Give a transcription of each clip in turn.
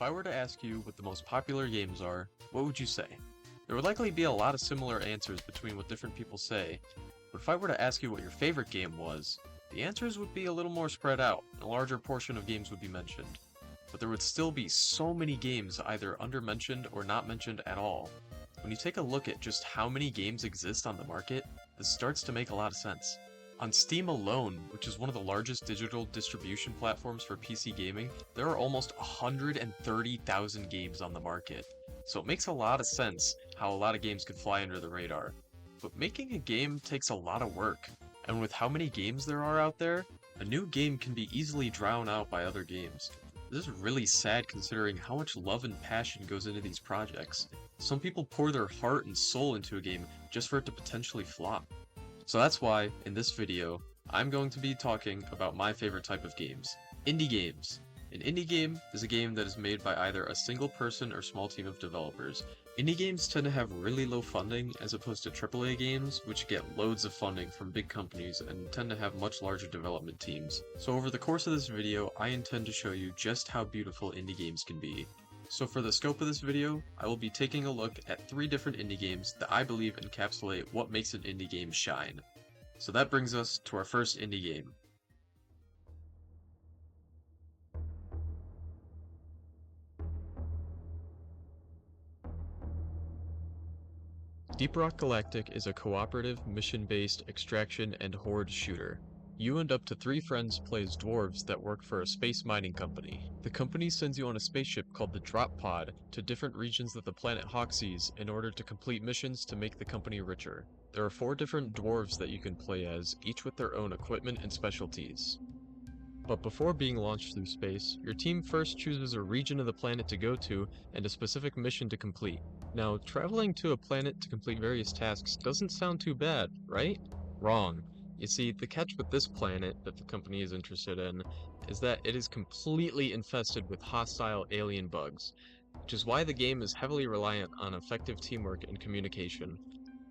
if I were to ask you what the most popular games are, what would you say? There would likely be a lot of similar answers between what different people say, but if I were to ask you what your favorite game was, the answers would be a little more spread out, and a larger portion of games would be mentioned. But there would still be so many games either undermentioned or not mentioned at all. When you take a look at just how many games exist on the market, this starts to make a lot of sense. On Steam alone, which is one of the largest digital distribution platforms for PC gaming, there are almost 130,000 games on the market. So it makes a lot of sense how a lot of games could fly under the radar. But making a game takes a lot of work, and with how many games there are out there, a new game can be easily drowned out by other games. This is really sad considering how much love and passion goes into these projects. Some people pour their heart and soul into a game just for it to potentially flop. So that's why, in this video, I'm going to be talking about my favorite type of games. Indie games. An indie game is a game that is made by either a single person or small team of developers. Indie games tend to have really low funding as opposed to AAA games, which get loads of funding from big companies and tend to have much larger development teams. So over the course of this video, I intend to show you just how beautiful indie games can be. So for the scope of this video, I will be taking a look at 3 different indie games that I believe encapsulate what makes an indie game shine. So that brings us to our first indie game. Deep Rock Galactic is a cooperative, mission-based extraction and horde shooter. You and up to 3 friends play as dwarves that work for a space mining company. The company sends you on a spaceship called the Drop Pod to different regions of the planet Hawkseas in order to complete missions to make the company richer. There are 4 different dwarves that you can play as, each with their own equipment and specialties. But before being launched through space, your team first chooses a region of the planet to go to and a specific mission to complete. Now, traveling to a planet to complete various tasks doesn't sound too bad, right? Wrong. You see, the catch with this planet that the company is interested in is that it is completely infested with hostile alien bugs, which is why the game is heavily reliant on effective teamwork and communication.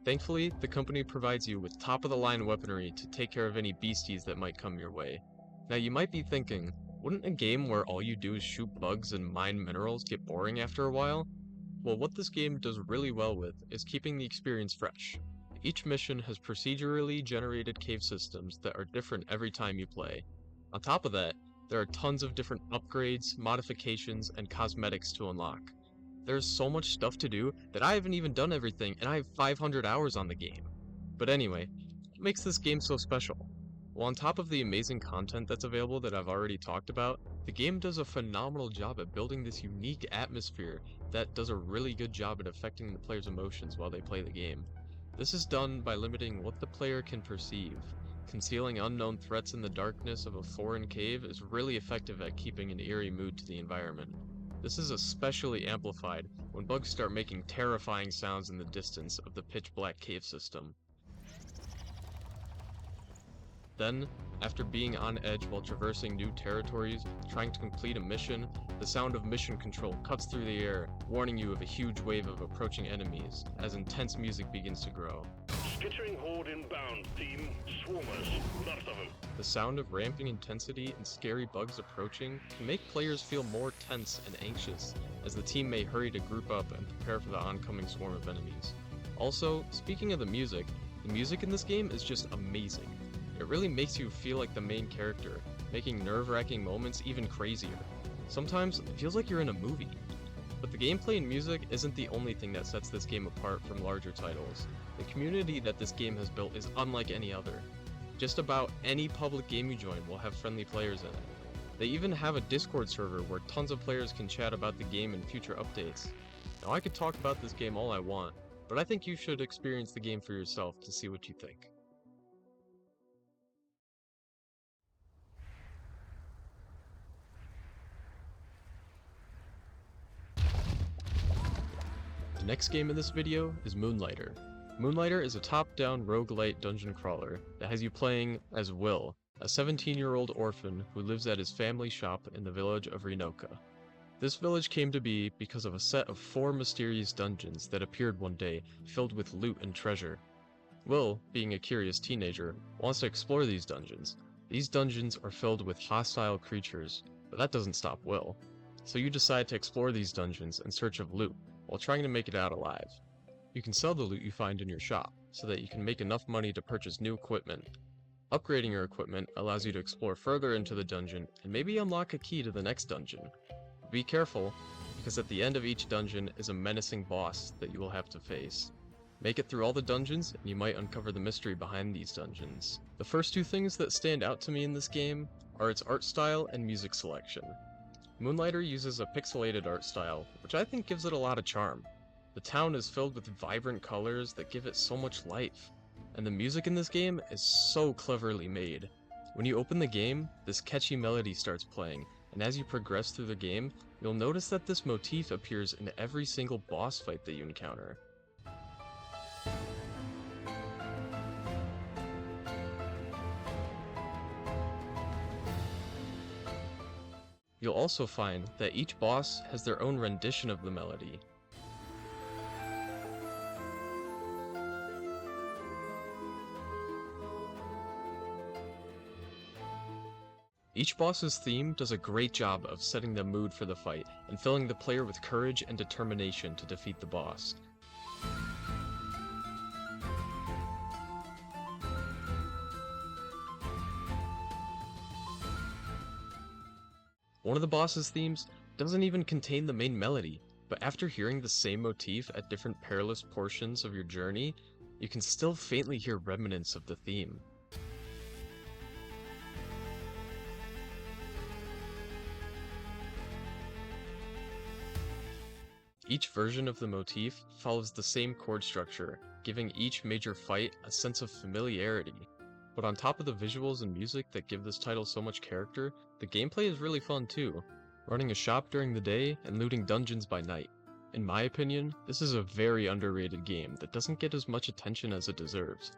Thankfully, the company provides you with top-of-the-line weaponry to take care of any beasties that might come your way. Now you might be thinking, wouldn't a game where all you do is shoot bugs and mine minerals get boring after a while? Well, what this game does really well with is keeping the experience fresh. Each mission has procedurally generated cave systems that are different every time you play. On top of that, there are tons of different upgrades, modifications, and cosmetics to unlock. There's so much stuff to do that I haven't even done everything and I have 500 hours on the game. But anyway, what makes this game so special? Well, on top of the amazing content that's available that I've already talked about, the game does a phenomenal job at building this unique atmosphere that does a really good job at affecting the player's emotions while they play the game. This is done by limiting what the player can perceive. Concealing unknown threats in the darkness of a foreign cave is really effective at keeping an eerie mood to the environment. This is especially amplified when bugs start making terrifying sounds in the distance of the pitch-black cave system. Then, after being on edge while traversing new territories, trying to complete a mission, the sound of mission control cuts through the air, warning you of a huge wave of approaching enemies, as intense music begins to grow. Skittering horde inbound, team. Swarmers, lots of them. The sound of ramping intensity and scary bugs approaching can make players feel more tense and anxious, as the team may hurry to group up and prepare for the oncoming swarm of enemies. Also, speaking of the music in this game is just amazing. It really makes you feel like the main character, making nerve-wracking moments even crazier. Sometimes it feels like you're in a movie. But the gameplay and music isn't the only thing that sets this game apart from larger titles. The community that this game has built is unlike any other. Just about any public game you join will have friendly players in it. They even have a Discord server where tons of players can chat about the game and future updates. Now I could talk about this game all I want, but I think you should experience the game for yourself to see what you think. The next game in this video is Moonlighter. Moonlighter is a top-down roguelite dungeon crawler that has you playing as Will, a 17-year-old orphan who lives at his family shop in the village of Renoka. This village came to be because of a set of 4 mysterious dungeons that appeared one day, filled with loot and treasure. Will, being a curious teenager, wants to explore these dungeons. These dungeons are filled with hostile creatures, but that doesn't stop Will. so you decide to explore these dungeons in search of loot, while trying to make it out alive. You can sell the loot you find in your shop, so that you can make enough money to purchase new equipment. Upgrading your equipment allows you to explore further into the dungeon and maybe unlock a key to the next dungeon. Be careful, because at the end of each dungeon is a menacing boss that you will have to face. Make it through all the dungeons, and you might uncover the mystery behind these dungeons. The first two things that stand out to me in this game are its art style and music selection. Moonlighter uses a pixelated art style, which I think gives it a lot of charm. The town is filled with vibrant colors that give it so much life, and the music in this game is so cleverly made. When you open the game, this catchy melody starts playing, and as you progress through the game, you'll notice that this motif appears in every single boss fight that you encounter. You'll also find that each boss has their own rendition of the melody. Each boss's theme does a great job of setting the mood for the fight and filling the player with courage and determination to defeat the boss. One of the boss's themes doesn't even contain the main melody, but after hearing the same motif at different perilous portions of your journey, you can still faintly hear remnants of the theme. Each version of the motif follows the same chord structure, giving each major fight a sense of familiarity. But on top of the visuals and music that give this title so much character, the gameplay is really fun too, running a shop during the day and looting dungeons by night. In my opinion, this is a very underrated game that doesn't get as much attention as it deserves.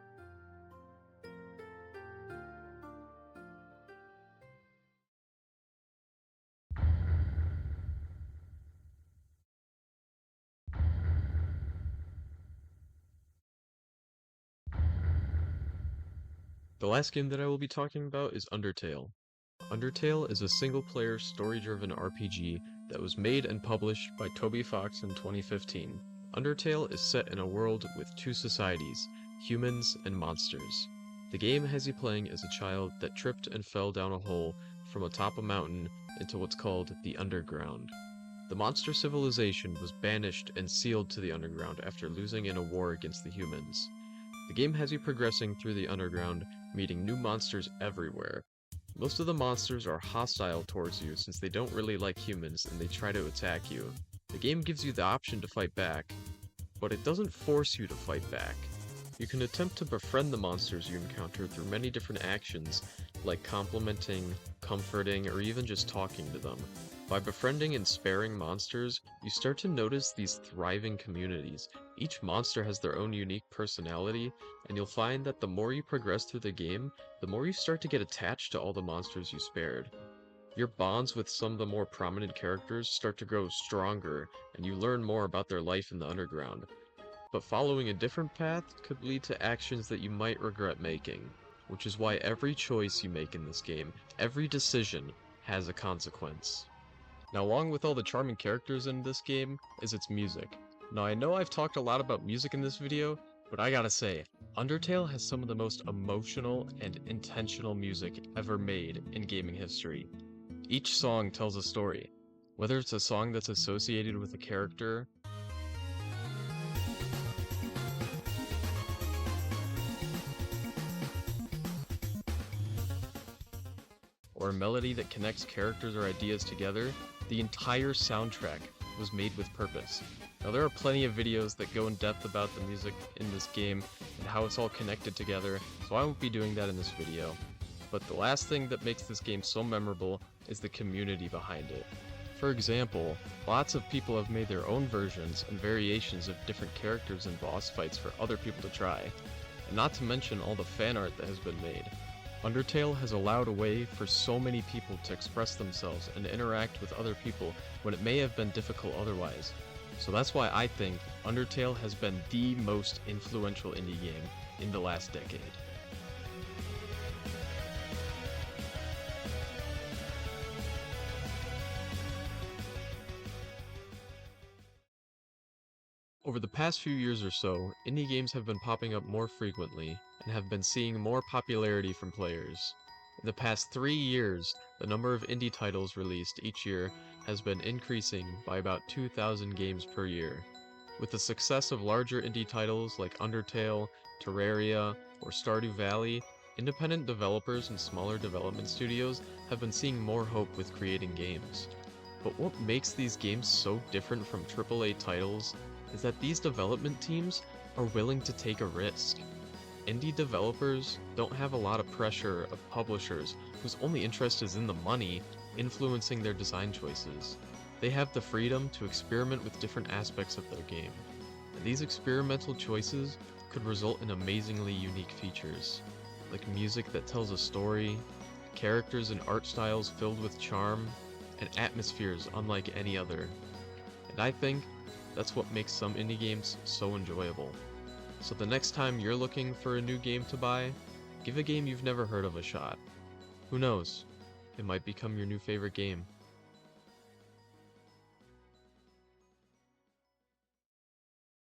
The last game that I will be talking about is Undertale. Undertale is a single-player, story-driven RPG that was made and published by Toby Fox in 2015. Undertale is set in a world with two societies, humans and monsters. The game has you playing as a child that tripped and fell down a hole from atop a mountain into what's called the Underground. The monster civilization was banished and sealed to the Underground after losing in a war against the humans. The game has you progressing through the Underground, meeting new monsters everywhere. Most of the monsters are hostile towards you since they don't really like humans and they try to attack you. The game gives you the option to fight back, but it doesn't force you to fight back. You can attempt to befriend the monsters you encounter through many different actions, like complimenting, comforting, or even just talking to them. By befriending and sparing monsters, you start to notice these thriving communities. Each monster has their own unique personality, and you'll find that the more you progress through the game, the more you start to get attached to all the monsters you spared. Your bonds with some of the more prominent characters start to grow stronger, and you learn more about their life in the Underground. But following a different path could lead to actions that you might regret making, which is why every choice you make in this game, every decision, has a consequence. Now, along with all the charming characters in this game is its music. Now, I know I've talked a lot about music in this video, but I gotta say, Undertale has some of the most emotional and intentional music ever made in gaming history. Each song tells a story, whether it's a song that's associated with a character, or a melody that connects characters or ideas together. The entire soundtrack was made with purpose. Now, there are plenty of videos that go in depth about the music in this game and how it's all connected together, so I won't be doing that in this video. But the last thing that makes this game so memorable is the community behind it. For example, lots of people have made their own versions and variations of different characters and boss fights for other people to try, and not to mention all the fan art that has been made. Undertale has allowed a way for so many people to express themselves and interact with other people when it may have been difficult otherwise. So that's why I think Undertale has been the most influential indie game in the last decade. Over the past few years or so, indie games have been popping up more frequently and have been seeing more popularity from players. In the past 3 years, the number of indie titles released each year has been increasing by about 2,000 games per year. With the success of larger indie titles like Undertale, Terraria, or Stardew Valley, independent developers and smaller development studios have been seeing more hope with creating games. But what makes these games so different from AAA titles is that these development teams are willing to take a risk. Indie developers don't have a lot of pressure of publishers whose only interest is in the money influencing their design choices. They have the freedom to experiment with different aspects of their game, and these experimental choices could result in amazingly unique features, like music that tells a story, characters and art styles filled with charm, and atmospheres unlike any other. And I think that's what makes some indie games so enjoyable. So the next time you're looking for a new game to buy, give a game you've never heard of a shot. Who knows? It might become your new favorite game.